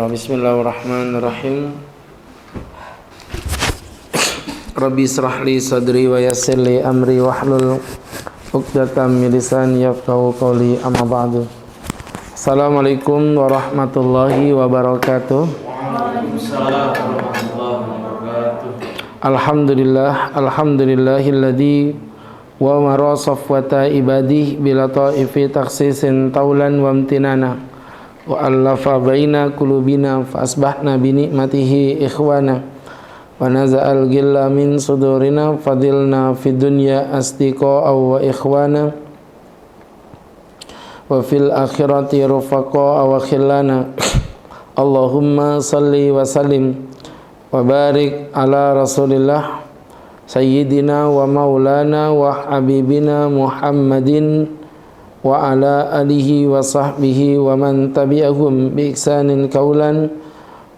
Bismillahirrahmanirrahim. Rabbi israh li sadri wa yassir li amri wahlul 'uqdatam min lisani yafqahu qawli, amma ba'du. Assalamualaikum warahmatullahi wabarakatuh. Waalaikumsalam warahmatullahi wabarakatuh. Alhamdulillahilladzi wa mara safwata ibadih bila ta'ifi takhsisin taulan wa amtinana wa allafa baina qulubina fa asbahna bi ni'matihi ikhwana wa naza'al ghilla min sudurina fadilna fid dunya asdiqa wa ikhwana wa fil akhirati rufaqa wa khillana. Allahumma salli wa sallim wa barik ala rasulillah sayyidina wa maulana wa habibina Muhammadin wa ala alihi wa sahbihi wa man tabi'ahum bi ihsanin qaulan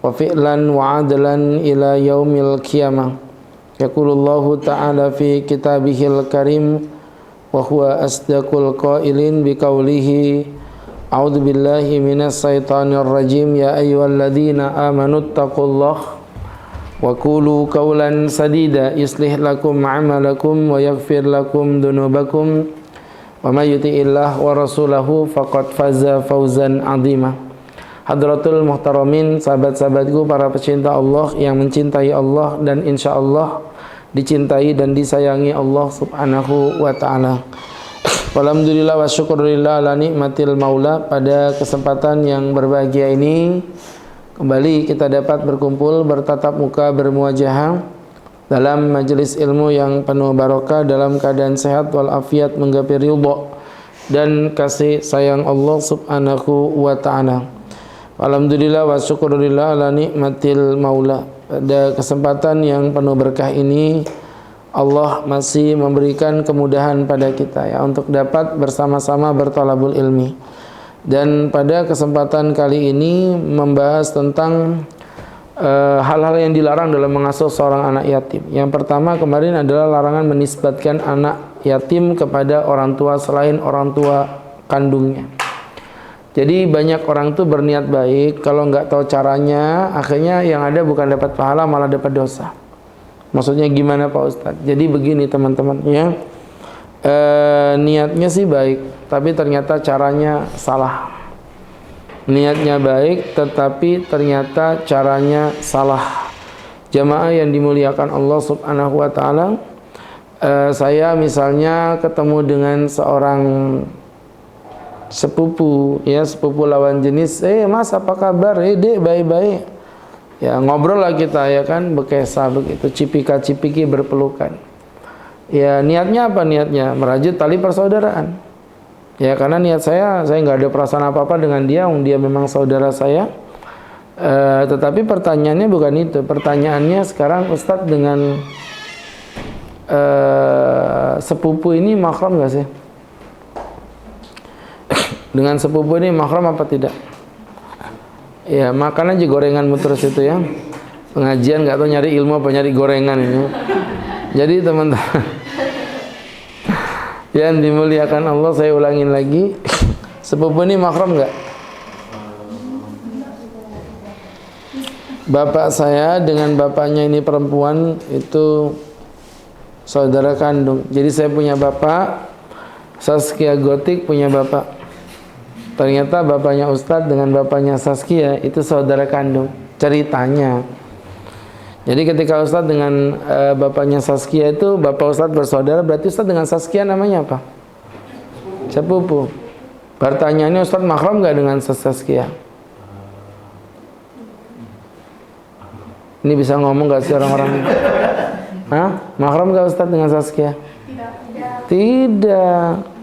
wa fi'lan wa adlan ila yaumil qiyamah. Yaqulullahu ta'ala fi kitabihil karim wa huwa asdaqul qailin bi qawlihi a'udzu billahi minas syaitonir rajim ya ayyuhalladzina amanu taqullaha wa qulu qawlan sadida yuslih lakum a'malakum wa yaghfir lakum dhunubakum wa may yuti'illah wa rasulahu faqad faza fawzan 'azima. Hadratul muhtaramin, sahabat-sahabatku para pecinta Allah yang mencintai Allah dan insyaallah dicintai dan disayangi Allah Subhanahu wa taala. Alhamdulillah wa syukurillah ala nikmatil maula. Pada kesempatan yang berbahagia ini kembali kita dapat berkumpul bertatap muka bermuajahah dalam majelis ilmu yang penuh barokah dalam keadaan sehat walafiat menggapai ridha dan kasih sayang Allah Subhanahu wa taala. Alhamdulillah wa syukurillah ala nikmatil maula. Pada kesempatan yang penuh berkah ini Allah masih memberikan kemudahan pada kita ya untuk dapat bersama-sama berthalabul ilmi. Dan pada kesempatan kali ini membahas tentang hal-hal yang dilarang dalam mengasuh seorang anak yatim. Yang pertama kemarin adalah larangan menisbatkan anak yatim kepada orang tua selain orang tua kandungnya. Jadi banyak orang tuh berniat baik, kalau nggak tahu caranya, akhirnya yang ada bukan dapat pahala malah dapat dosa. Maksudnya gimana Pak Ustadz? Jadi begini teman-teman ya, niatnya sih baik, tapi ternyata caranya salah. Niatnya baik tetapi ternyata caranya salah. Jamaah yang dimuliakan Allah Subhanahu wa taala, saya misalnya ketemu dengan seorang sepupu ya, sepupu lawan jenis, Mas apa kabar? Dek baik-baik. Ya ngobrol lah kita ya kan, bekesa begitu, cipika-cipiki berpelukan. Ya niatnya apa niatnya? Merajut tali persaudaraan. Ya karena niat saya nggak ada perasaan apa-apa dengan dia, dia memang saudara saya. Tetapi pertanyaannya bukan itu. Pertanyaannya sekarang Ustadz dengan sepupu ini mahram nggak sih? Dengan sepupu ini mahram apa tidak? Ya makan aja gorenganmu terus itu ya. Pengajian nggak tahu nyari ilmu apa nyari gorengan ini. Jadi teman-teman yang dimuliakan Allah, saya ulangin lagi, sepupu ini mahram enggak? Bapak saya dengan bapaknya ini perempuan itu saudara kandung. Jadi saya punya bapak, Saskia Gotik punya bapak. Ternyata bapaknya Ustadz dengan bapaknya Saskia itu saudara kandung. Ceritanya. Jadi ketika Ustadz dengan bapaknya Saskia itu, bapak Ustadz bersaudara, berarti Ustadz dengan Saskia namanya apa? Sepupu. Pertanyaannya Ustadz mahram nggak dengan Saskia? Ini bisa ngomong nggak sih orang-orang? Hah? Mahram nggak Ustadz dengan Saskia? Tidak.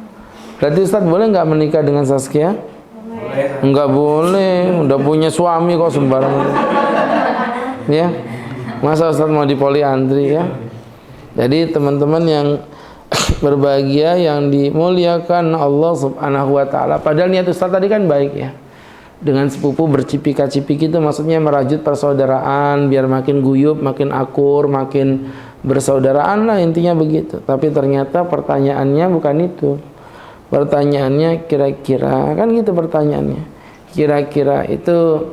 Berarti Ustadz boleh nggak menikah dengan Saskia? Boleh. Nggak boleh. Udah punya suami kok sembarangan. Ya. Masa Ustadz mau dipoliandri ya? Jadi teman-teman yang berbahagia yang dimuliakan Allah Subhanahu wa taala. Padahal niat Ustadz tadi kan baik ya. Dengan sepupu bercipika-cipiki itu maksudnya merajut persaudaraan biar makin guyup, makin akur, makin bersaudaraan lah intinya begitu. Tapi ternyata pertanyaannya bukan itu. Pertanyaannya kira-kira kan gitu pertanyaannya. Kira-kira itu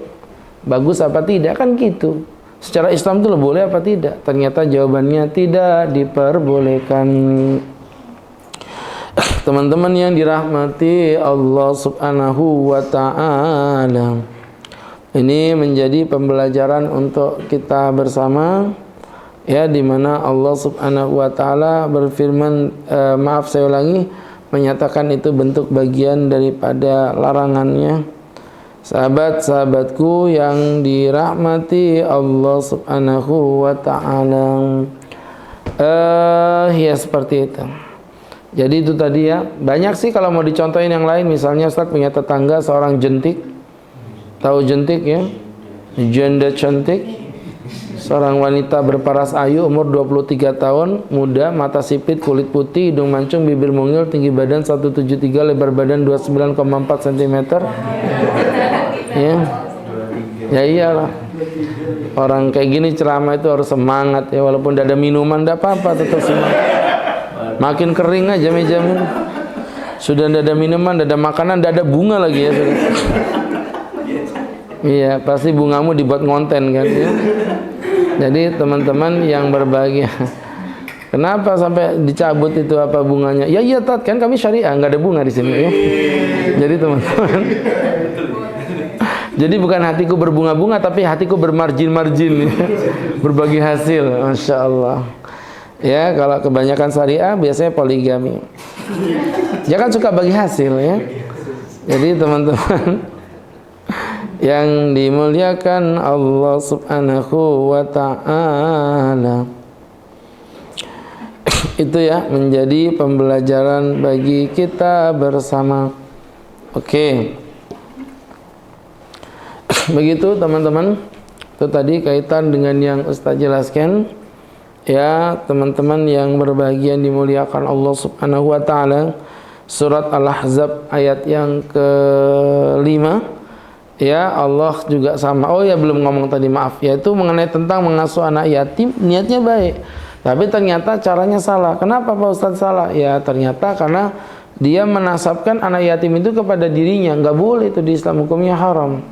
bagus apa tidak, kan gitu. Secara Islam itu boleh apa tidak? Ternyata jawabannya tidak diperbolehkan. Teman-teman yang dirahmati Allah Subhanahu wa ta'ala, ini menjadi pembelajaran untuk kita bersama, ya, di mana Allah Subhanahu wa ta'ala berfirman, maaf saya ulangi, menyatakan itu bentuk bagian daripada larangannya. Sahabat-sahabatku yang dirahmati Allah Subhanahu wa ta'ala, ya seperti itu. Jadi itu tadi ya, banyak sih kalau mau dicontohin yang lain. Misalnya Ustaz punya tetangga seorang jentik, tahu jentik ya, janda cantik, seorang wanita berparas ayu, umur 23 tahun, muda, mata sipit, kulit putih, hidung mancung, bibir mungil, tinggi badan 173, lebar badan 29,4 cm. Ya iyalah, orang kayak gini ceramah itu harus semangat ya, walaupun tidak ada minuman tidak apa-apa, tetap semangat. Makin kering aja mejamu, sudah tidak ada minuman, tidak ada makanan, tidak ada bunga lagi ya sudah. Iya, pasti bungamu dibuat ngonten kan ya. Jadi teman-teman yang berbahagia, kenapa sampai dicabut itu apa bunganya? Ya iya Tat, kan kami syariah, nggak ada bunga di sini ya. Jadi teman-teman, jadi bukan hatiku berbunga-bunga, tapi hatiku bermargin-margin ya. Berbagi hasil, Masya Allah. Ya, kalau kebanyakan syariah biasanya poligami. Ya kan suka bagi hasil ya. Jadi teman-teman yang dimuliakan Allah Subhanahu wa ta'ala, itu ya menjadi pembelajaran bagi kita bersama. Oke. Begitu teman-teman. Itu tadi kaitan dengan yang Ustaz jelaskan. Ya, teman-teman yang berbahagia dimuliakan Allah Subhanahu wa ta'ala, surat Al-Ahzab ayat yang ke-5. Ya, Allah juga sama. Oh ya, belum ngomong tadi, maaf. Yaitu mengenai tentang mengasuh anak yatim, niatnya baik. Tapi ternyata caranya salah. Kenapa Pak Ustadz salah? Ya, ternyata karena dia menasabkan anak yatim itu kepada dirinya. Nggak boleh, itu di Islam hukumnya haram.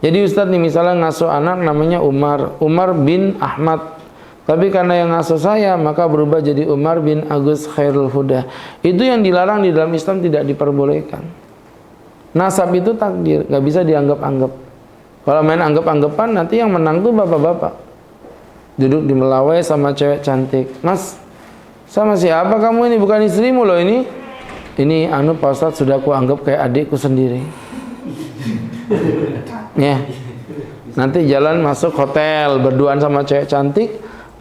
Jadi Ustadz nih misalnya ngasuh anak namanya Umar bin Ahmad. Tapi karena yang ngasuh saya, maka berubah jadi Umar bin Agus Khairul Huda. Itu yang dilarang di dalam Islam, tidak diperbolehkan. Nasab itu takdir, nggak bisa dianggap-anggap. Kalau main anggap-anggapan, nanti yang menang tuh bapak-bapak. Duduk di Melawai sama cewek cantik. Mas, sama siapa kamu ini? Bukan istrimu loh ini. Ini Pak Ustadz sudah aku anggap kayak adikku sendiri. Ya. Nanti jalan masuk hotel, berduaan sama cewek cantik.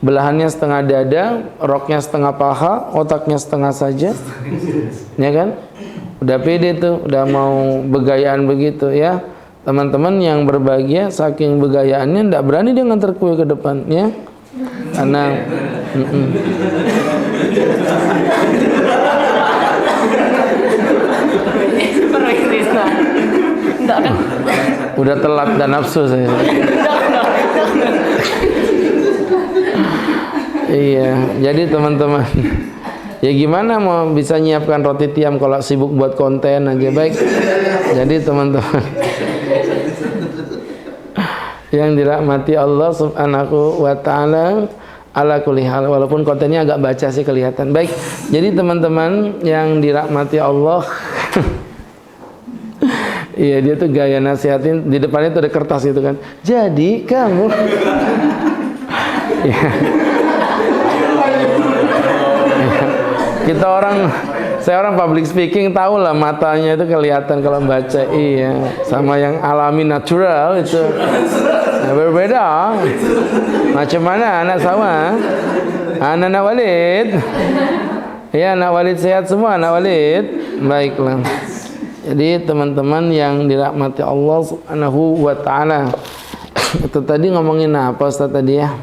Belahannya setengah dada, roknya setengah paha, otaknya setengah saja, ya kan? Udah pede tuh, udah mau begayaan begitu ya. Teman-teman yang berbahagia, saking begayaannya tidak berani dia nganter kue ke depan, ya. Karena udah telat dan nafsu saya. Iya, jadi teman-teman, ya gimana mau bisa nyiapkan roti tiam kalau sibuk buat konten aja. Baik, jadi teman-teman yang dirahmati Allah Subhanahu wa ta'ala, ala kulli hal, walaupun kontennya agak baca sih kelihatan. Baik, jadi teman-teman yang dirahmati Allah, iya dia tuh gaya nasihatin, di depannya tuh ada kertas gitu kan. Jadi kamu ya. Kita saya orang public speaking, tahu lah matanya itu kelihatan kalau baca, iya, sama yang alami natural itu nah, berbeda. Macam mana anak sama? Anak Walid, ya anak Walid sehat semua, anak Walid. Baiklah. Jadi teman-teman yang dirahmati Allah Subhanahu wa ta'ala, itu tadi ngomongin apa Ustaz tadi ya?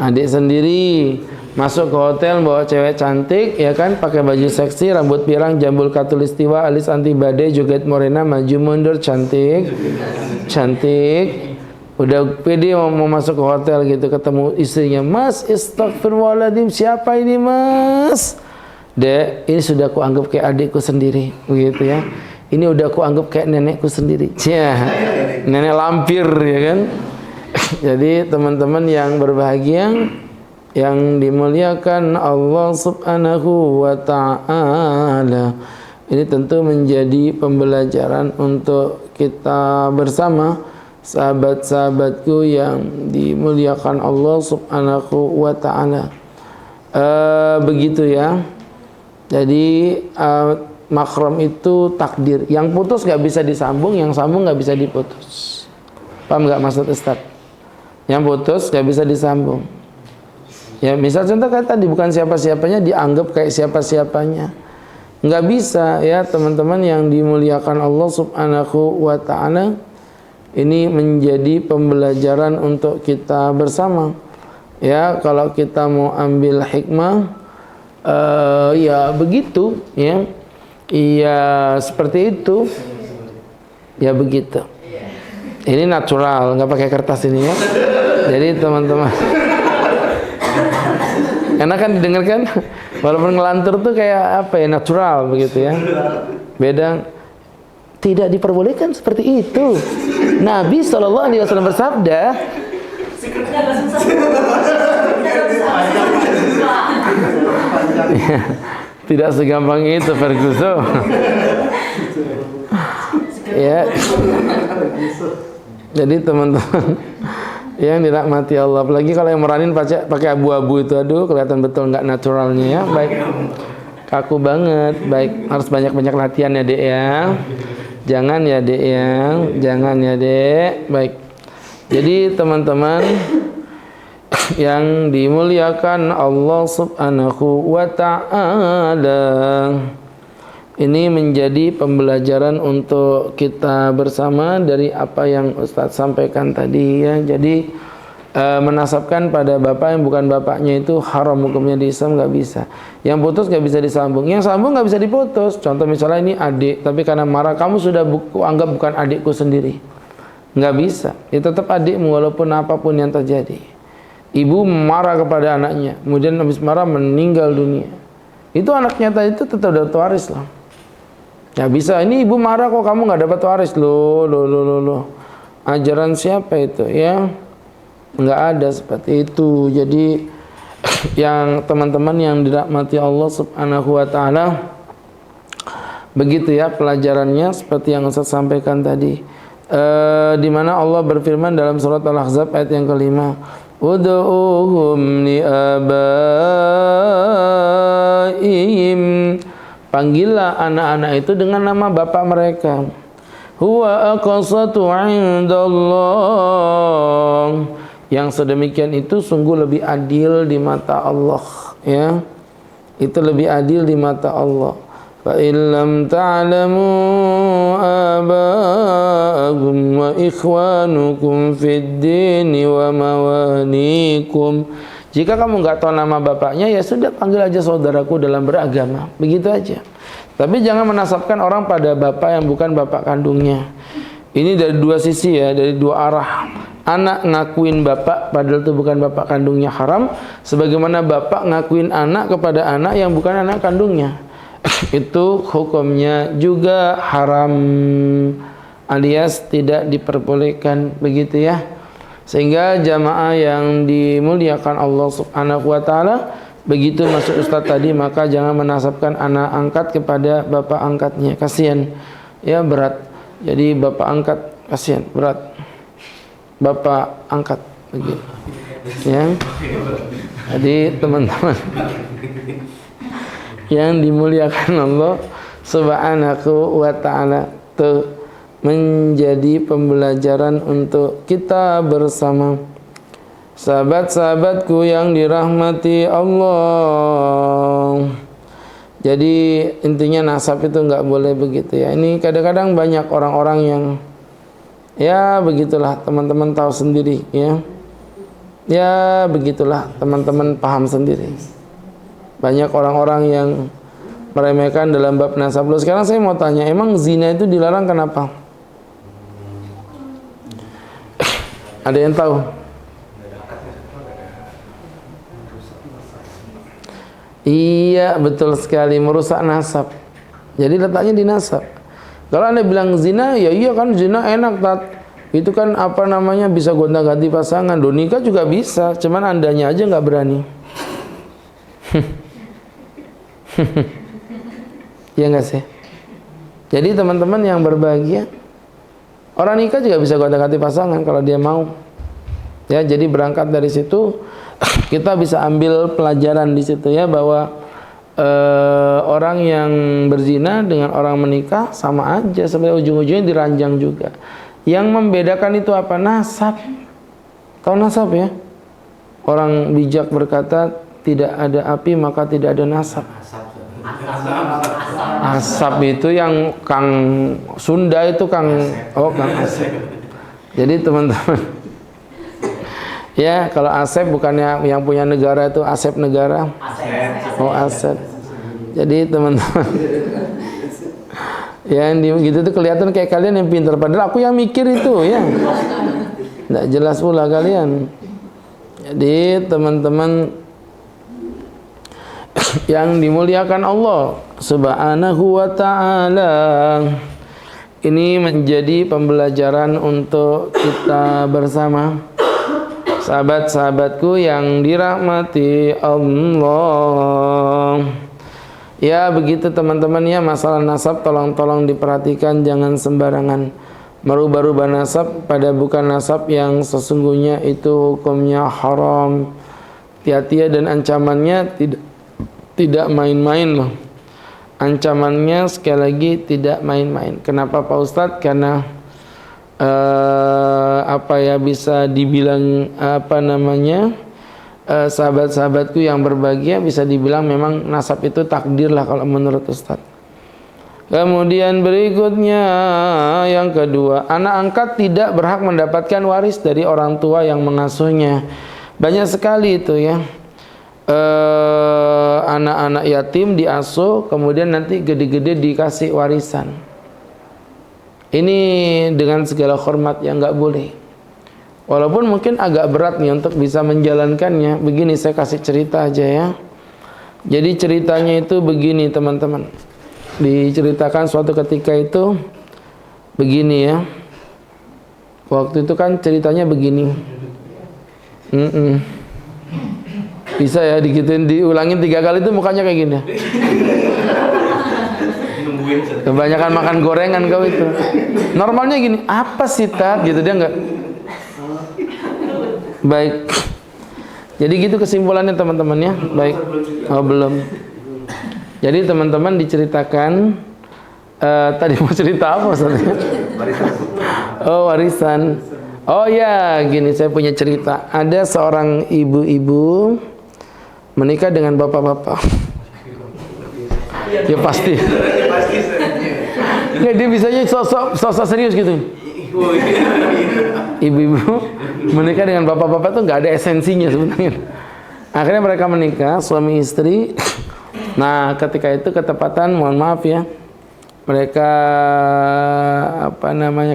Adik sendiri masuk ke hotel bawa cewek cantik, ya kan, pakai baju seksi, rambut pirang, jambul katulistiwa, alis anti badai, joget morena, maju mundur, cantik, udah pede mau masuk ke hotel gitu, ketemu istrinya, Mas, astagfirullahaladzim, siapa ini Mas? Dek, ini sudah aku anggap kayak adikku sendiri, begitu ya. Ini udah aku anggap kayak nenekku sendiri. Ya. nenek lampir ya kan. Jadi teman-teman yang berbahagia, yang dimuliakan Allah Subhanahu wa ta'ala, ini tentu menjadi pembelajaran untuk kita bersama, sahabat-sahabatku yang dimuliakan Allah Subhanahu wa ta'ala. Begitu ya. Jadi makram itu takdir. Yang putus gak bisa disambung, yang sambung gak bisa diputus. Paham gak maksud Ustaz? Yang putus gak bisa disambung. Ya misal contoh kayak tadi, bukan siapa-siapanya dianggap kayak siapa-siapanya. Nggak bisa ya teman-teman yang dimuliakan Allah Subhanahu wa ta'ala. Ini menjadi pembelajaran untuk kita bersama. Ya kalau kita mau ambil hikmah, ya begitu ya. Iya seperti itu. Ya begitu. Ini natural, nggak pakai kertas ini ya. Jadi teman-teman, karena kan didengarkan walaupun ngelantur tuh kayak apa ya, natural begitu ya. Beda, tidak diperbolehkan seperti itu. Nabi SAW bersabda, tidak segampang itu Ferguson. Ya. Jadi teman-teman yang dirahmati Allah, apalagi kalau yang meranin pakai abu-abu itu, aduh kelihatan betul nggak naturalnya ya. Baik, kaku banget. Baik, harus banyak-banyak latihan ya Dek ya. Jangan ya Dek ya, jangan ya Dek. Baik. Jadi teman-teman yang dimuliakan Allah Subhanahu wa ta'ala, ini menjadi pembelajaran untuk kita bersama dari apa yang Ustadz sampaikan tadi ya. Jadi menasabkan pada bapak yang bukan bapaknya itu haram hukumnya di Islam, nggak bisa. Yang putus nggak bisa disambung, yang sambung nggak bisa diputus. Contoh misalnya ini adik, tapi karena marah kamu sudah anggap bukan adikku sendiri, nggak bisa. Itu tetap adikmu walaupun apapun yang terjadi. Ibu marah kepada anaknya, kemudian habis marah meninggal dunia, itu anaknya tadi itu tetap dapat waris lah. Ya bisa, ini ibu marah kok kamu nggak dapat waris, loh. Ajaran siapa itu ya? Nggak ada seperti itu. Jadi yang teman-teman yang dirahmati Allah Subhanahu wa ta'ala, begitu ya pelajarannya seperti yang saya sampaikan tadi. Di mana Allah berfirman dalam surat Al-Ahzab ayat yang kelima, ud'uhum li'abaihim, panggillah anak-anak itu dengan nama bapak mereka. Huwa aqsatu 'indallah, yang sedemikian itu sungguh lebih adil di mata Allah ya. Itu lebih adil di mata Allah. Fa illam ta'lamu aba'akum wa ikhwanukum fid dini wa mawanikum, jika kamu nggak tahu nama bapaknya, ya sudah panggil aja saudaraku dalam beragama, begitu aja. Tapi jangan menasabkan orang pada bapak yang bukan bapak kandungnya. Ini dari dua sisi ya, dari dua arah. Anak ngakuin bapak padahal itu bukan bapak kandungnya haram, sebagaimana bapak ngakuin anak kepada anak yang bukan anak kandungnya. Itu hukumnya juga haram, alias tidak diperbolehkan, begitu ya. Sehingga jamaah yang dimuliakan Allah Subhanahu wa ta'ala, begitu maksud Ustaz tadi, maka jangan menasabkan anak angkat kepada bapak angkatnya, kasihan ya, berat. Jadi bapak angkat kasihan, berat. Bapak angkat begitu ya. Jadi teman-teman yang dimuliakan Allah Subhanahu wa ta'ala, itu menjadi pembelajaran untuk kita bersama. Sahabat-sahabatku yang dirahmati Allah, jadi intinya nasab itu nggak boleh begitu ya. Ini kadang-kadang banyak orang-orang yang ya begitulah, teman-teman tahu sendiri ya. Ya begitulah, teman-teman paham sendiri. Banyak orang-orang yang meremehkan dalam bab nasab. Loh, sekarang saya mau tanya, emang zina itu dilarang kenapa? Ada yang tahu? Iya, betul sekali, merusak nasab. Jadi letaknya di nasab. Kalau Anda bilang zina, ya iya kan zina enak, Tat. Itu kan apa namanya bisa gonta-ganti pasangan. Do nikah juga bisa, cuman andanya aja nggak berani. Ya nggak sih? Jadi teman-teman yang berbahagia, orang nikah juga bisa gonta-ganti pasangan kalau dia mau. Ya, jadi berangkat dari situ kita bisa ambil pelajaran di situ ya, bahwa orang yang berzina dengan orang menikah sama aja, sampai ujung-ujungnya diranjang juga. Yang membedakan itu apa? Nasab. Tahu nasab ya? Orang bijak berkata, tidak ada api maka tidak ada nasab. Asap itu yang Kang Sunda itu Kang Asep. Jadi teman-teman, ya kalau Asep bukannya yang punya negara itu Asep negara. Oh Asep. Jadi teman-teman, ya gitu tuh kelihatan kayak kalian yang pintar, padahal aku yang mikir itu ya. Nggak jelas pula kalian. Jadi teman-teman yang dimuliakan Allah Subhanahu wa ta'ala, ini menjadi pembelajaran untuk kita bersama. Sahabat-sahabatku yang dirahmati Allah, ya begitu teman-teman ya, masalah nasab tolong diperhatikan, jangan sembarangan merubah-rubah nasab pada bukan nasab yang sesungguhnya, itu hukumnya haram. Hati-hati dan ancamannya tidak main-main loh. Ancamannya sekali lagi tidak main-main. Kenapa Pak Ustadz? Karena bisa dibilang sahabat-sahabatku yang berbahagia, bisa dibilang memang nasab itu takdir lah kalau menurut Ustadz. Kemudian berikutnya yang kedua, anak angkat tidak berhak mendapatkan waris dari orang tua yang mengasuhnya. Banyak sekali itu ya. Anak-anak yatim diasuh, kemudian nanti gede-gede dikasih warisan. Ini dengan segala hormat yang nggak boleh. Walaupun mungkin agak berat nih untuk bisa menjalankannya. Begini, saya kasih cerita aja ya. Jadi ceritanya itu begini teman-teman. Diceritakan suatu ketika itu begini ya. Waktu itu kan ceritanya begini. Bisa ya digituin, diulangin 3 kali itu mukanya kayak gini. Kebanyakan makan gorengan kau itu. Normalnya gini, apa sih Tat? Gitu dia enggak. Baik. Jadi gitu kesimpulannya teman-teman ya. Baik. Oh belum. Jadi teman-teman diceritakan tadi mau cerita apa maksudnya? Oh warisan. Oh ya, gini saya punya cerita. Ada seorang ibu-ibu menikah dengan bapak-bapak. Ya pasti. Ya dia bisanya sosok serius gitu. Ibu-ibu menikah dengan bapak-bapak tuh nggak ada esensinya sebenarnya. Akhirnya mereka menikah, suami istri. Nah, ketika itu ketepatan, mohon maaf ya, mereka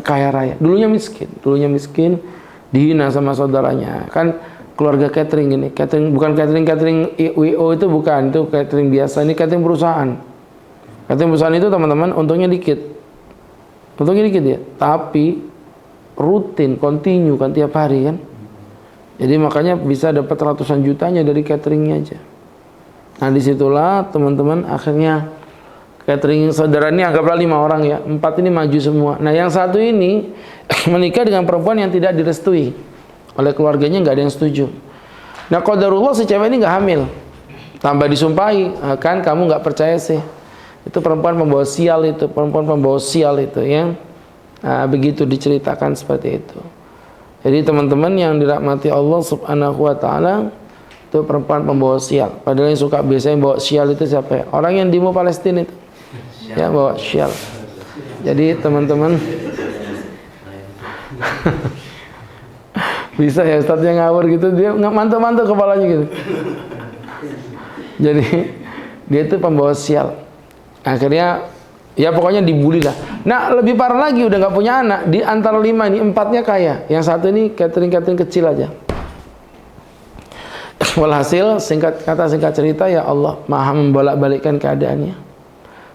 kaya raya. Dulunya miskin, dihina sama saudaranya. Kan keluarga catering ini, bukan catering WO itu bukan, itu catering biasa, ini catering perusahaan. Catering perusahaan itu teman-teman untungnya dikit ya, tapi rutin, continue kan tiap hari kan. Jadi makanya bisa dapat ratusan jutanya dari cateringnya aja. Nah disitulah teman-teman akhirnya catering saudara ini anggaplah 5 orang ya, 4 ini maju semua. Nah yang satu ini menikah dengan perempuan yang tidak direstui oleh keluarganya, nggak ada yang setuju. Nah qadarullah si cewek ini nggak hamil, tambah disumpahi, kan kamu nggak percaya sih, itu perempuan pembawa sial itu ya. Nah, begitu diceritakan seperti itu. Jadi teman-teman yang dirahmati Allah Subhanahu wa ta'ala, itu perempuan pembawa sial. Padahal yang suka biasanya bawa sial itu siapa ya? Orang yang demo Palestina itu ya, bawa sial. Jadi teman-teman bisa ya Ustadz yang ngawur gitu, dia mantuk-mantuk kepalanya gitu. Jadi dia itu pembawa sial. Akhirnya ya pokoknya dibully lah. Nah lebih parah lagi, udah nggak punya anak. Di antara 5 ini 4-nya kaya, yang satu ini catering kecil aja. Walhasil singkat cerita, ya Allah maha membolak-balikkan keadaannya.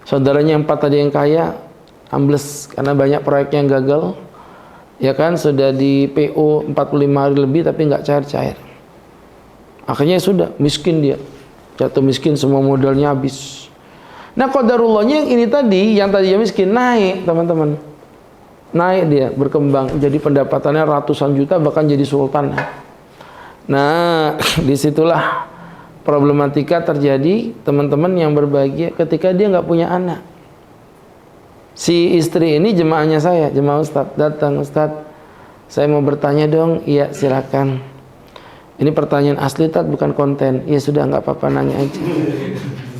Saudaranya 4 tadi yang kaya ambles karena banyak proyek yang gagal. Ya kan, sudah di PO 45 hari lebih tapi nggak cair-cair. Akhirnya sudah miskin dia. Jatuh miskin, semua modalnya habis. Nah, qadarullahnya yang ini tadi, yang tadinya miskin naik, teman-teman. Naik dia, berkembang, jadi pendapatannya ratusan juta, bahkan jadi sultan. Nah, disitulah problematika terjadi, teman-teman yang berbahagia, ketika dia nggak punya anak. Si istri ini jemaahnya saya, jemaah Ustadz, datang, Ustadz, saya mau bertanya dong. Iya, silakan. Ini pertanyaan asli, Tat, bukan konten. Ya sudah, nggak apa-apa, nanya aja.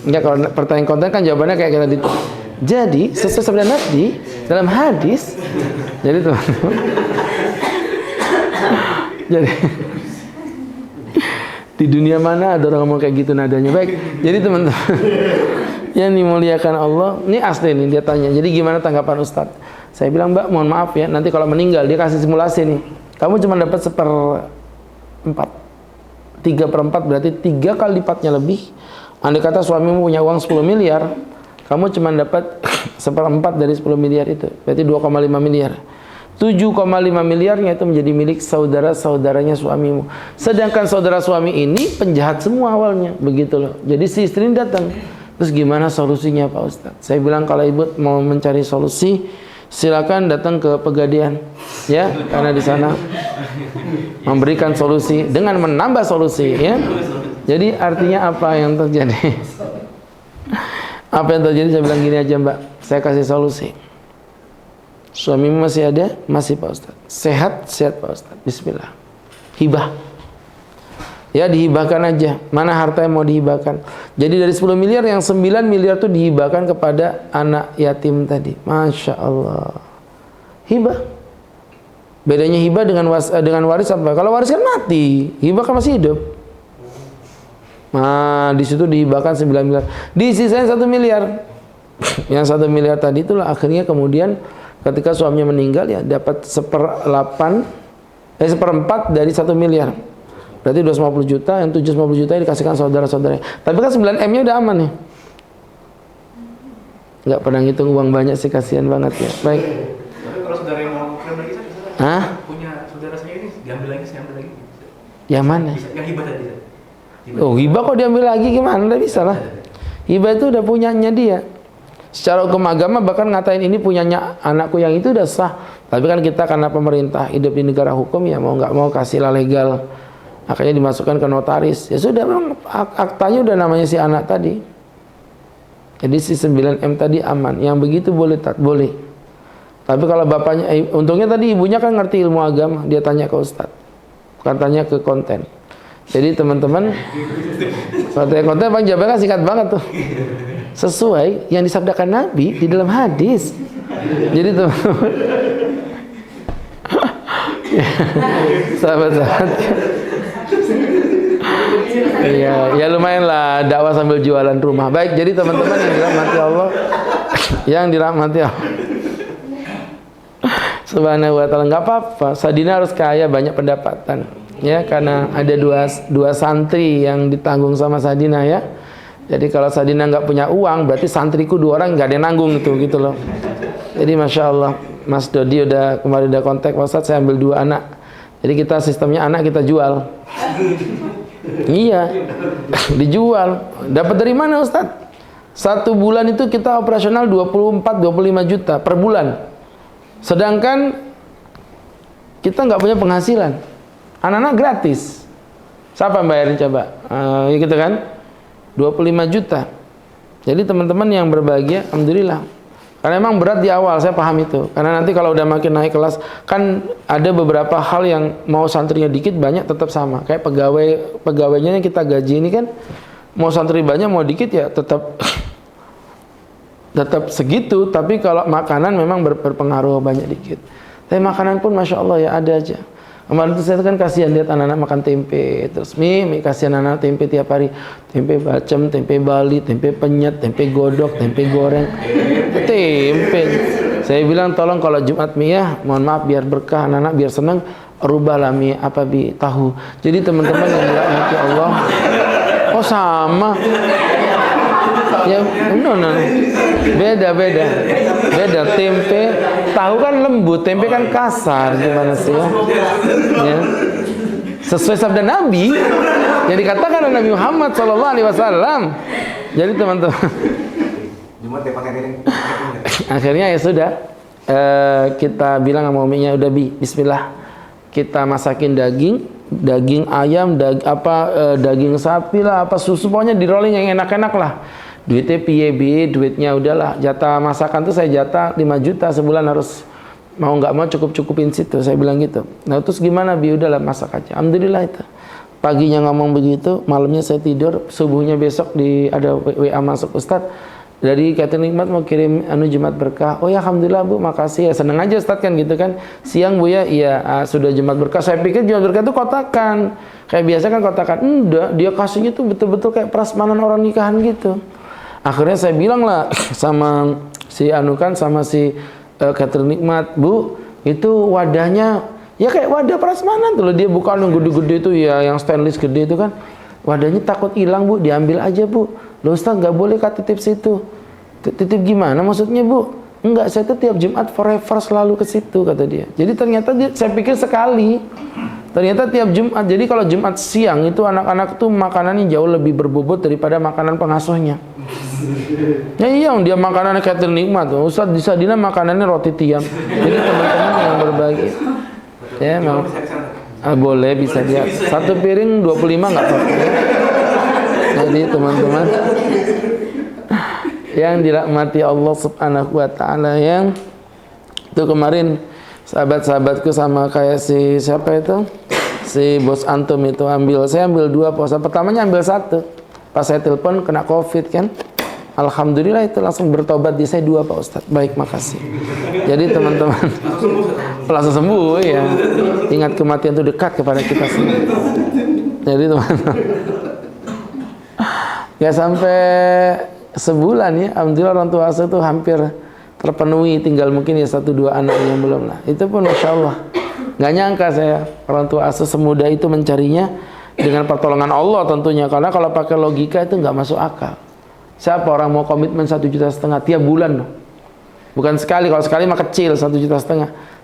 Enggak, kalau pertanyaan konten kan jawabannya kayak tadi. Jadi, sesuai sabda Nabi dalam hadis, jadi teman-teman, jadi di dunia mana ada orang ngomong kayak gitu nadanya. Baik, jadi teman-teman yang dimuliakan Allah, ini asli nih, dia tanya, jadi gimana tanggapan Ustadz? Saya bilang, Mbak, mohon maaf ya, nanti kalau meninggal dia kasih simulasi nih, kamu cuma dapat 1/4, 3/4 berarti 3 kali lipatnya lebih. Andai kata suamimu punya uang 10 miliar, kamu cuma dapat 1/4 dari 10 miliar itu, berarti 2,5 miliar. 7,5 miliarnya itu menjadi milik saudara-saudaranya suamimu. Sedangkan saudara suami ini penjahat semua awalnya, begitu loh. Jadi si istri ini datang, terus gimana solusinya Pak Ustadz? Saya bilang, kalau ibu mau mencari solusi, silakan datang ke Pegadaian, ya, karena di sana memberikan solusi dengan menambah solusi, ya. Jadi artinya apa yang terjadi? Apa yang terjadi? Saya bilang gini aja, Mbak, saya kasih solusi. Suamimu masih ada? Masih Pak Ustadz. Sehat? Sehat Pak Ustadz. Bismillah. Hibah. Ya, dihibahkan aja. Mana harta yang mau dihibahkan? Jadi dari 10 miliar, yang 9 miliar itu dihibahkan kepada anak yatim tadi. Masya Allah. Hibah. Bedanya hibah dengan waris apa? Kalau waris kan mati, hibah kan masih hidup. Nah, di situ dihibahkan 9 miliar. Disisain 1 miliar. Yang 1 miliar tadi itulah akhirnya kemudian ketika suaminya meninggal, ya dapat 1/4 dari 1 miliar. Berarti 250 juta, yang 750 juta dikasihkan saudara-saudaranya. Tapi kan 9M-nya udah aman nih. Nggak pernah ngitung uang banyak sih, kasihan banget ya. Baik. Tapi kalau saudara yang mau klaim lagi, saya punya saudara saya ini, diambil lagi, saya ambil lagi. Yang mana? Yang hibah tadi. Oh, hibah kok diambil lagi, gimana? Nggak bisa lah. Hibah itu udah punyanya dia. Secara hukum agama bahkan ngatain ini punyanya anakku yang itu udah sah. Tapi kan kita karena pemerintah hidup di negara hukum, ya mau nggak mau kasihlah legal. Akhirnya dimasukkan ke notaris. Ya sudah, memang aktanya udah namanya si anak tadi. Jadi si 9M tadi aman. Yang begitu boleh, tak boleh. Tapi kalau bapaknya, untungnya tadi ibunya kan ngerti ilmu agama, dia tanya ke Ustadz, bukan tanya ke konten. Jadi teman-teman, konten bang jawabannya singkat banget tuh, sesuai yang disabdakan Nabi di dalam hadis. Jadi teman-teman, sahabat-sahabat, ya lumayan lah dakwah sambil jualan rumah. Baik, jadi teman-teman yang dirahmati Allah, yang dirahmati Allah Subhanahu wa ta'ala, nggak apa-apa. Sadina harus kaya, banyak pendapatan, ya, karena ada dua santri yang ditanggung sama Sadina, ya. Jadi kalau Sadina nggak punya uang, berarti santriku 2 orang nggak ada yang nanggung itu, gitu loh. Jadi masya Allah, Mas Dodi kemarin udah kontak, Pak Ustadz, saya ambil 2 anak. Jadi kita sistemnya anak kita jual. Iya, dijual. Dapat dari mana Ustadz? 1 bulan itu kita operasional 24-25 juta per bulan. Sedangkan kita nggak punya penghasilan. Anak-anak gratis. Siapa yang bayarin coba? Ya gitu kan? 25 juta. Jadi teman-teman yang berbahagia, alhamdulillah. Karena emang berat di awal, saya paham itu. Karena nanti kalau udah makin naik kelas, kan ada beberapa hal yang mau santrinya dikit banyak tetap sama. Kayak pegawainya yang kita gaji ini kan, mau santri banyak mau dikit ya tetap segitu. Tapi kalau makanan memang berpengaruh banyak dikit. Tapi makanan pun masya Allah ya ada aja. Kemarin itu saya kan kasihan lihat anak-anak makan tempe, terus mie kasihan anak tempe tiap hari, tempe bacem, tempe Bali, tempe penyet, tempe godok, tempe goreng, tempe. Saya bilang tolong kalau Jumat mie ya, mohon maaf biar berkah anak-anak, biar senang, rubahlah mie apa bi tahu. Jadi teman-teman yang dirahmati Allah, oh sama. Ya, no. Beda. Tempe, tahu kan lembut, tempe kan kasar, gimana sih ya? Ya. Sesuai sabda Nabi yang dikatakan oleh Nabi Muhammad SAW. Jadi teman-teman, akhirnya ya sudah, kita bilang sama uminya, udah Bismillah, kita masakin daging ayam, daging sapi lah, apa susu, pokoknya di rolling yang enak-enak lah. Duitnya piye, duitnya udahlah, jatah masakan tuh saya jatah 5 juta sebulan, harus mau nggak mau cukup-cukupin situ, saya bilang gitu. Nah terus gimana Bi, udahlah masak aja. Alhamdulillah itu. Paginya ngomong begitu, malamnya saya tidur, subuhnya besok ada WA masuk, Ustadz dari Catering Nikmat mau kirim Jumat berkah. Oh ya alhamdulillah Bu, makasih ya, seneng aja Ustadz kan gitu kan. Siang Bu ya, iya sudah Jumat berkah. Saya pikir Jumat berkah itu kotakan, kayak biasa kan kotakan. Enggak, dia kasihnya tuh betul-betul kayak prasmanan orang nikahan gitu. Akhirnya saya bilang lah sama si sama si Catering Nikmat, Bu, itu wadahnya ya kayak wadah prasmanan tuh loh, dia bukan yang gede-gede itu ya, yang stainless gede itu kan. Wadahnya takut hilang Bu, diambil aja Bu. Loh Ustaz, nggak boleh Kak titip situ. Titip gimana maksudnya Bu? Enggak, saya tuh tiap Jumat forever selalu ke situ, kata dia. Jadi ternyata saya pikir sekali, ternyata tiap Jumat. Jadi kalau Jumat siang itu anak-anak tuh makanannya jauh lebih berbobot daripada makanan pengasuhnya. Ya iya, dia makanannya Catering Nikmat tuh. Ustaz di Sadina makanannya roti tiam. Jadi teman-teman yang berbagi. Ya memang. Boleh, bisa dia. Satu piring 25 nggak apa-apa. Jadi teman-teman yang dirahmati Allah Subhanahu wa taala, yang itu kemarin sahabat-sahabatku sama kayak si siapa itu? Si bos antum itu saya ambil 2 puasa. Pertamanya ambil 1. Pas saya telepon kena Covid kan. Alhamdulillah itu langsung bertobat di saya 2 Pak Ustadz. Baik, makasih. Jadi teman-teman langsung sembuh ya. Ingat kematian itu dekat kepada kita semua. Jadi teman-teman, nggak sampai sebulan ya, alhamdulillah orang tua saya itu hampir terpenuhi, tinggal mungkin ya 1-2 anak yang belum lah. Itu pun Masya Allah, nggak nyangka saya orang tua asuh semudah itu mencarinya dengan pertolongan Allah tentunya, karena kalau pakai logika itu nggak masuk akal. Siapa orang mau komitmen 1,5 juta tiap bulan? Bukan sekali, kalau sekali mah kecil 1,5 juta.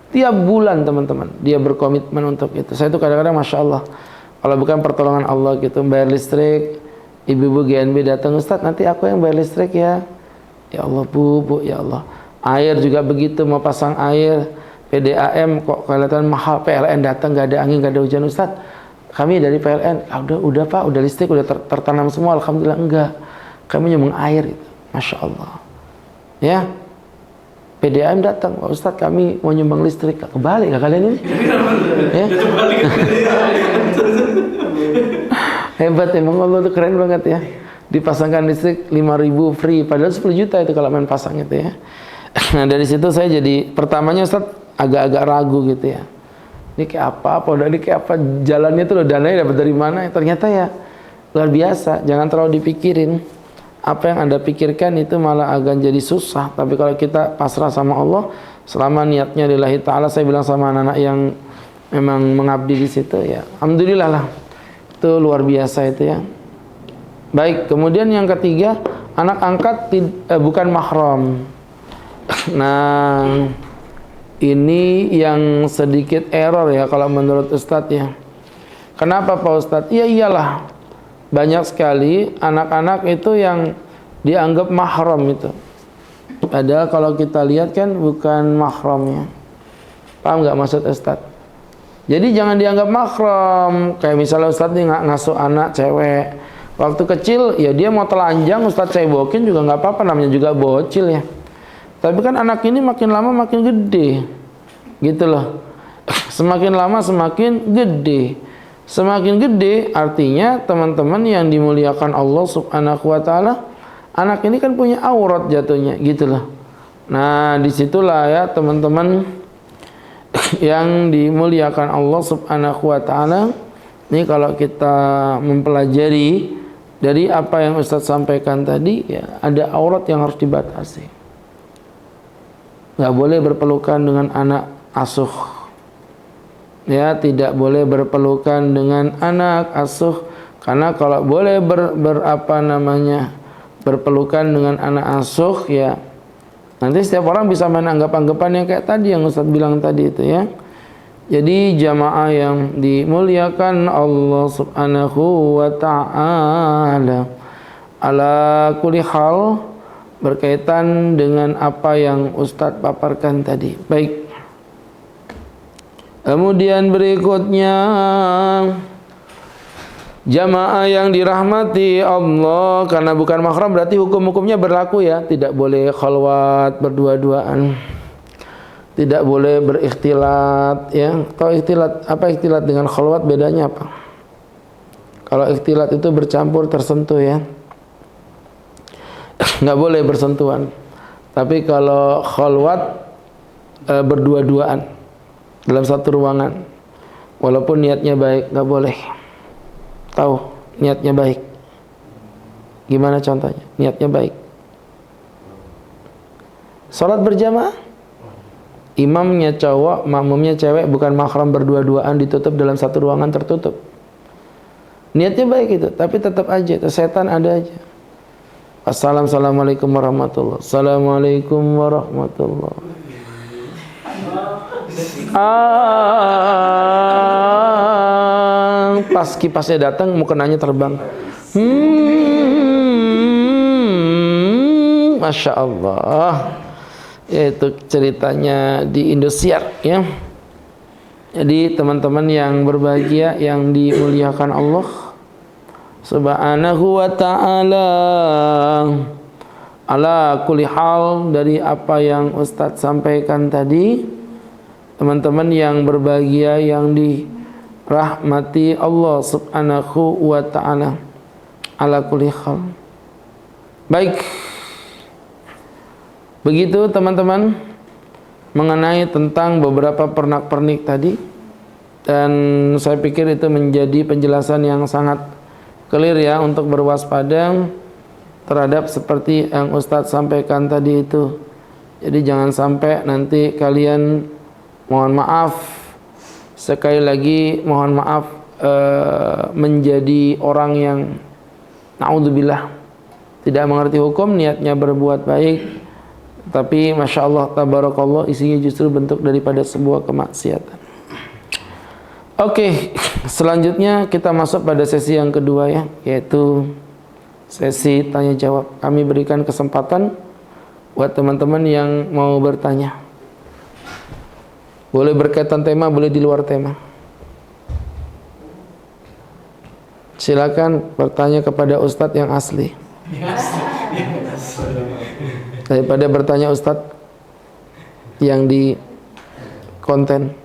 Tiap bulan teman-teman dia berkomitmen untuk itu. Saya tuh kadang-kadang Masya Allah, kalau bukan pertolongan Allah gitu, bayar listrik, ibu-ibu GNB datang, Ustadz nanti aku yang bayar listrik ya. Ya Allah Bu, ya Allah. Air juga begitu, mau pasang air, PDAM kok kelihatan mahal, PLN datang nggak ada angin, nggak ada hujan, Ustadz kami dari PLN, udah Pak, udah listrik, udah tertanam semua, alhamdulillah. Enggak, kami nyumbang air itu, Masya Allah. Ya, PDAM datang, Pak Ustadz kami mau nyumbang listrik, kebalik nggak kalian ini? Ya? Hebat emang Allah tuh, keren banget ya. Dipasangkan listrik 5.000 free, padahal 10 juta itu kalau main pasang itu ya. Nah dari situ saya jadi, pertamanya Ustadz agak-agak ragu gitu ya. Ini kayak apa, ini kayak apa, jalannya tuh loh, dananya dapat dari mana? Ternyata ya luar biasa, jangan terlalu dipikirin. Apa yang Anda pikirkan itu malah akan jadi susah. Tapi kalau kita pasrah sama Allah, selama niatnya lillahi ta'ala, saya bilang sama anak-anak yang memang mengabdi di situ ya, alhamdulillah lah. Itu luar biasa itu ya. Baik, kemudian yang ketiga, anak angkat bukan mahram. Nah, ini yang sedikit error ya kalau menurut Ustadz ya. Kenapa Pak Ustadz? Ya iyalah, banyak sekali anak-anak itu yang dianggap mahram itu. Padahal kalau kita lihat kan bukan mahramnya. Paham nggak maksud Ustadz? Jadi jangan dianggap mahram. Kayak misalnya Ustadz nih ngasuh anak cewek, waktu kecil ya dia mau telanjang, Ustadz cebokin juga nggak apa-apa, namanya juga bocil ya. Tapi kan anak ini makin lama makin gede, gitu loh. Semakin lama semakin gede. Semakin gede artinya teman-teman yang dimuliakan Allah Subhanahu wa taala, anak ini kan punya aurat jatuhnya, gitu loh. Nah disitulah ya teman-teman yang dimuliakan Allah Subhanahu wa taala. Ini kalau kita mempelajari dari apa yang Ustadz sampaikan tadi ya, ada aurat yang harus dibatasi. Nggak boleh berpelukan dengan anak asuh. Ya, tidak boleh berpelukan dengan anak asuh, karena kalau boleh berpelukan dengan anak asuh ya. Nanti setiap orang bisa main anggap-anggapan yang kayak tadi yang Ustaz bilang tadi itu ya. Jadi jamaah yang dimuliakan Allah Subhanahu wa taala, ala kulli hal berkaitan dengan apa yang Ustaz paparkan tadi. Baik. Kemudian berikutnya, jamaah yang dirahmati Allah, karena bukan mahram berarti hukum-hukumnya berlaku ya. Tidak boleh khalwat berdua-duaan, tidak boleh berikhtilat ya. Kalau ikhtilat, apa ikhtilat dengan khalwat bedanya apa? Kalau ikhtilat itu bercampur tersentuh ya, nggak boleh bersentuhan. Tapi kalau khalwat berdua-duaan dalam satu ruangan, walaupun niatnya baik, nggak boleh. Tahu niatnya baik gimana contohnya? Niatnya baik, sholat berjamaah, imamnya cowok, makmumnya cewek, bukan mahram, berdua-duaan, ditutup dalam satu ruangan tertutup. Niatnya baik itu, tapi tetap aja itu setan ada aja. Assalamualaikum warahmatullahi, assalamualaikum warahmatullahi. Pas kipasnya datang, mukenanya terbang. Masya Allah. Itu ceritanya di Indosiar ya. Jadi teman-teman yang berbahagia, yang dimuliakan Allah Subhanahu wa ta'ala, ala kulli hal, dari apa yang Ustadz sampaikan tadi, teman-teman yang berbahagia, yang dirahmati Allah Subhanahu wa ta'ala, ala kulli hal. Baik, begitu teman-teman mengenai tentang beberapa pernak-pernik tadi, dan saya pikir itu menjadi penjelasan yang sangat clear ya untuk berwaspada terhadap seperti yang Ustadz sampaikan tadi itu. Jadi jangan sampai nanti kalian, mohon maaf, sekali lagi mohon maaf, menjadi orang yang naudzubillah tidak mengerti hukum, niatnya berbuat baik, tapi Masya Allah, tabarakallah, isinya justru bentuk daripada sebuah kemaksiatan. Oke, selanjutnya kita masuk pada sesi yang kedua ya, yaitu sesi tanya jawab. Kami berikan kesempatan buat teman-teman yang mau bertanya. Boleh berkaitan tema, boleh di luar tema. Silakan bertanya kepada Ustadz yang asli, daripada bertanya Ustadz yang di konten.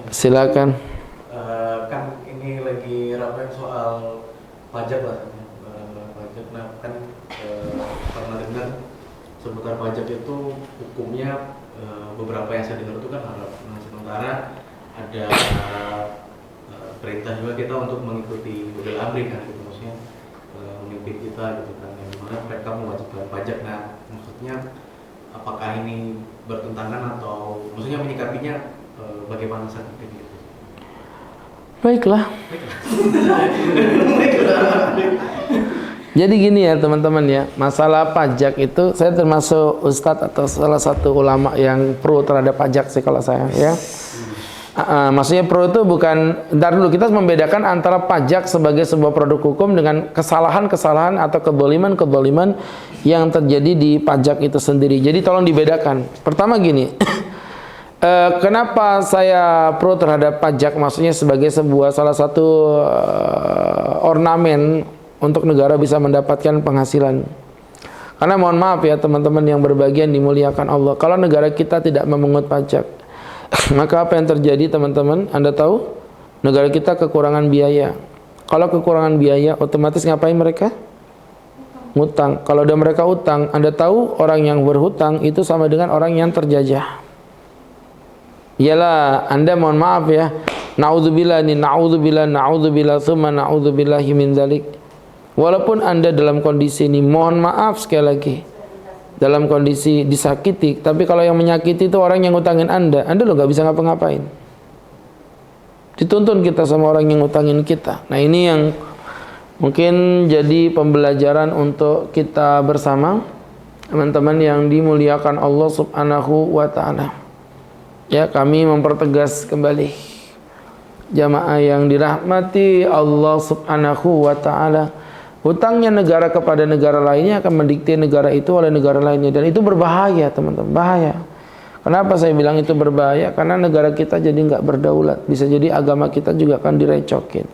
Silakan. Kan ini lagi ramai soal pajak lah, pajak. Nah kan pernah dengar seputar pajak itu hukumnya, beberapa yang saya dengar itu kan haram. Nah sementara ada perintah juga kita untuk mengikuti model amri kan, gitu, maksudnya memimpin kita gitu kan, yang dimana mereka mewajibkan pajak. Nah maksudnya apakah ini bertentangan atau maksudnya menyikapinya bagaimana saat itu? Baiklah. Jadi gini ya teman-teman ya, masalah pajak itu saya termasuk ustadz atau salah satu ulama yang pro terhadap pajak sih kalau saya ya. Maksudnya pro itu bukan, ntar dulu kita membedakan antara pajak sebagai sebuah produk hukum dengan kesalahan-kesalahan atau keboliman-keboliman yang terjadi di pajak itu sendiri. Jadi tolong dibedakan. Pertama gini, kenapa saya pro terhadap pajak, maksudnya sebagai sebuah salah satu ornamen untuk negara bisa mendapatkan penghasilan. Karena mohon maaf ya teman-teman yang berbahagia, dimuliakan Allah, kalau negara kita tidak memungut pajak, maka apa yang terjadi teman-teman? Anda tahu, negara kita kekurangan biaya. Kalau kekurangan biaya, otomatis ngapain mereka? Ngutang. Kalau udah mereka utang, Anda tahu orang yang berhutang itu sama dengan orang yang terjajah. Iyalah, Anda mohon maaf ya, naudzubillah nih, naudzubillah tsumma naudzubillahi min dzalik. Walaupun Anda dalam kondisi ini, mohon maaf sekali lagi, dalam kondisi disakiti, tapi kalau yang menyakiti itu orang yang ngutangin Anda lo nggak bisa ngapa-ngapain. Dituntun kita sama orang yang ngutangin kita. Nah, ini yang mungkin jadi pembelajaran untuk kita bersama, teman-teman yang dimuliakan Allah Subhanahu wa taala. Ya, kami mempertegas kembali jamaah yang dirahmati Allah Subhanahu wa taala. Hutangnya negara kepada negara lainnya akan mendikte negara itu oleh negara lainnya, dan itu berbahaya, teman-teman, bahaya. Kenapa saya bilang itu berbahaya? Karena negara kita jadi nggak berdaulat. Bisa jadi agama kita juga akan direcokin.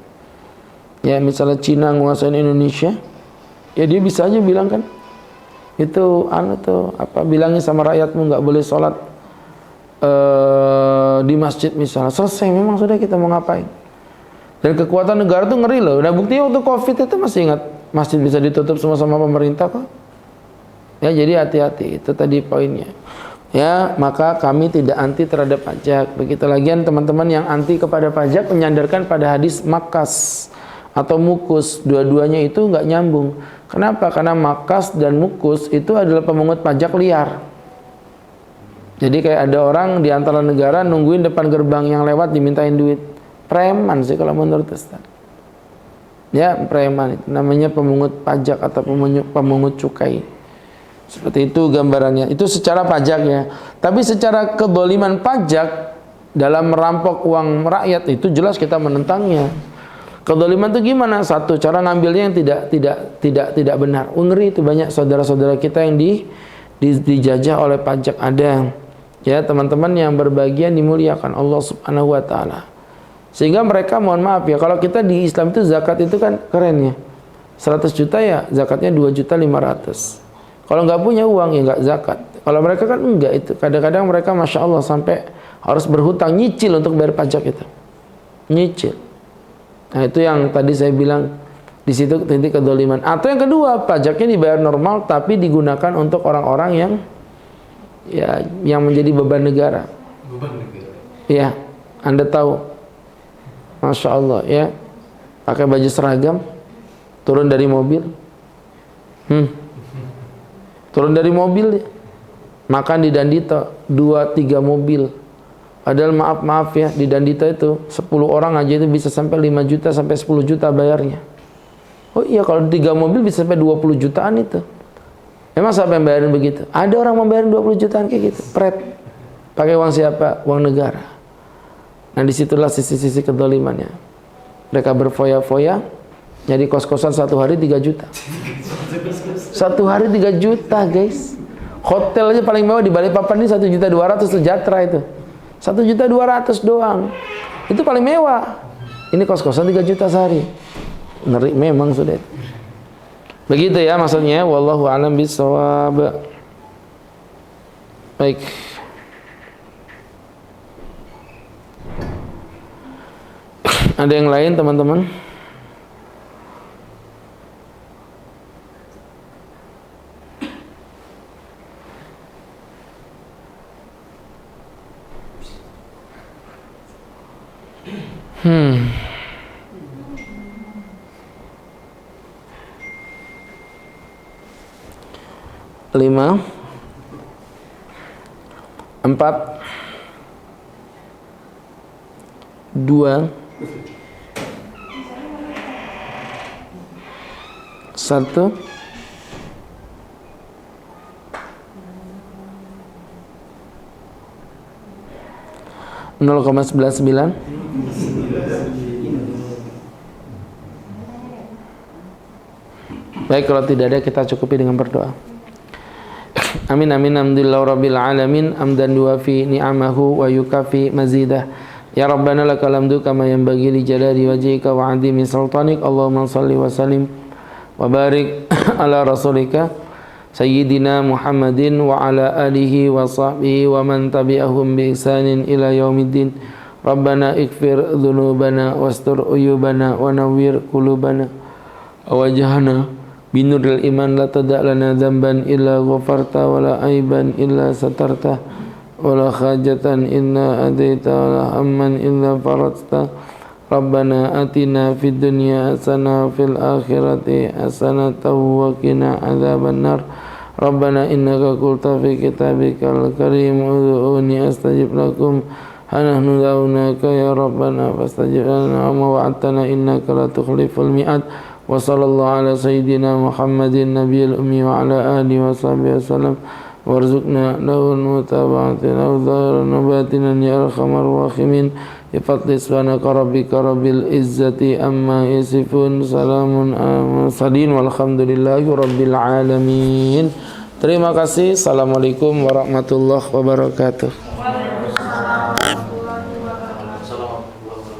Ya, misalnya Cina nguasain Indonesia, ya dia bisa aja bilang kan, itu bilangnya sama rakyatmu nggak boleh sholat di masjid misalnya. Selesai, memang sudah, kita mau ngapain? Dan kekuatan negara tuh ngeri loh. Nah, buktinya waktu COVID itu masih ingat, masjid bisa ditutup sama pemerintah kok. Ya, jadi hati-hati, itu tadi poinnya. Ya, maka kami tidak anti terhadap pajak. Begitu lagian teman-teman yang anti kepada pajak menyandarkan pada hadis makas atau mukus. Dua-duanya itu nggak nyambung. Kenapa? Karena makas dan mukus itu adalah pemungut pajak liar. Jadi kayak ada orang di antara negara nungguin depan gerbang yang lewat dimintain duit. Preman sih kalau menurut Ustaz. Ya, preman itu namanya pemungut pajak atau pemungut cukai. Seperti itu gambarannya. Itu secara pajak ya. Tapi secara kedoliman pajak dalam merampok uang rakyat itu jelas kita menentangnya. Kedoliman itu gimana? Satu, cara ngambilnya yang tidak benar. Ngeri itu, banyak saudara-saudara kita yang dijajah oleh pajak ada. Ya, teman-teman yang berbahagia dimuliakan Allah Subhanahu wa taala. Sehingga mereka, mohon maaf ya, kalau kita di Islam itu zakat itu kan keren ya. 100 juta ya zakatnya 2.500.000. Kalau nggak punya uang ya nggak zakat. Kalau mereka kan enggak itu. Kadang-kadang mereka Masya Allah sampai harus berhutang, nyicil untuk bayar pajak itu. Nyicil. Nah, itu yang tadi saya bilang, di situ titik kedoliman. Atau yang kedua, pajaknya dibayar normal tapi digunakan untuk orang-orang yang menjadi beban negara. Beban negara. Ya, Anda tahu. Masya Allah ya. Pakai baju seragam, turun dari mobil. Turun dari mobil ya. Makan di Dandito 2-3 mobil. Padahal maaf ya, di Dandito itu 10 orang aja itu bisa sampai 5 juta sampai 10 juta bayarnya. Oh iya, kalau 3 mobil bisa sampai 20 jutaan itu. Emang siapa yang bayarin begitu? Ada orang membayarin 20 jutaan kayak gitu. Pret. Pakai uang siapa? Uang negara. Nah, disitulah sisi-sisi kedolimannya. Mereka berfoya-foya, jadi kos-kosan 1 hari 3 juta. 1 hari 3 juta guys. Hotel aja paling mewah di Balikpapan ini 1.200.000 sejahtera itu. 1.200.000 doang. Itu paling mewah. Ini kos-kosan 3 juta sehari. Ngeri memang sudah. Begitu ya maksudnya. Wallahu a'lam bishawab. Baik. Ada yang lain teman-teman? Lima, 4, 2, 1. Nol koma 99. Baik, kalau tidak ada kita cukupi dengan berdoa. Amin amin alhamdulillah rabbil alamin amdan duafi ni'amahu wa yukafi mazidah. Ya Rabbana lakal hamdu kama yanbaghi li jalali wajhika wa 'azimi sultanik. Allahumma shalli wa sallim wa barik ala rasulika sayyidina Muhammadin wa ala alihi wa sahbihi wa man tabi'ahum bi ihsanin ila yaumiddin. Rabbana ighfir dhunubana wastur uyubana wa nawwir qulubana wajhana binuril iman la tada' lana dhanban illa ghafarta wa la aiban illa satarta wa la khajatan inna adaita wa la hamman illa faradta. Rabbana atina fid dunya hasanah fil akhirati hasanah wa qina adzaban nar. Rabbana innaka qulta fi kitabikal karim ud'uni astajib lakum hanahnu da'unaka ya Rabbana fastajib lana wa wa'adtana innaka la tukhliful mi'ad. Wa sallallahu ala sayyidina Muhammadin nabiyil ummi wa ala alihi wa sahbihi wasallam warzuqna lahul mutaba'atina wa dhahiran wa batinan ya arhamar rahimin. Bifadli subhanaka rabbika rabbil izzati amma yasifun, salamun ala mursalin walhamdulillahi rabbil alamin. Terima kasih. Assalamualaikum warahmatullahi wabarakatuh. Waalaikumsalam warahmatullahi wabarakatuh.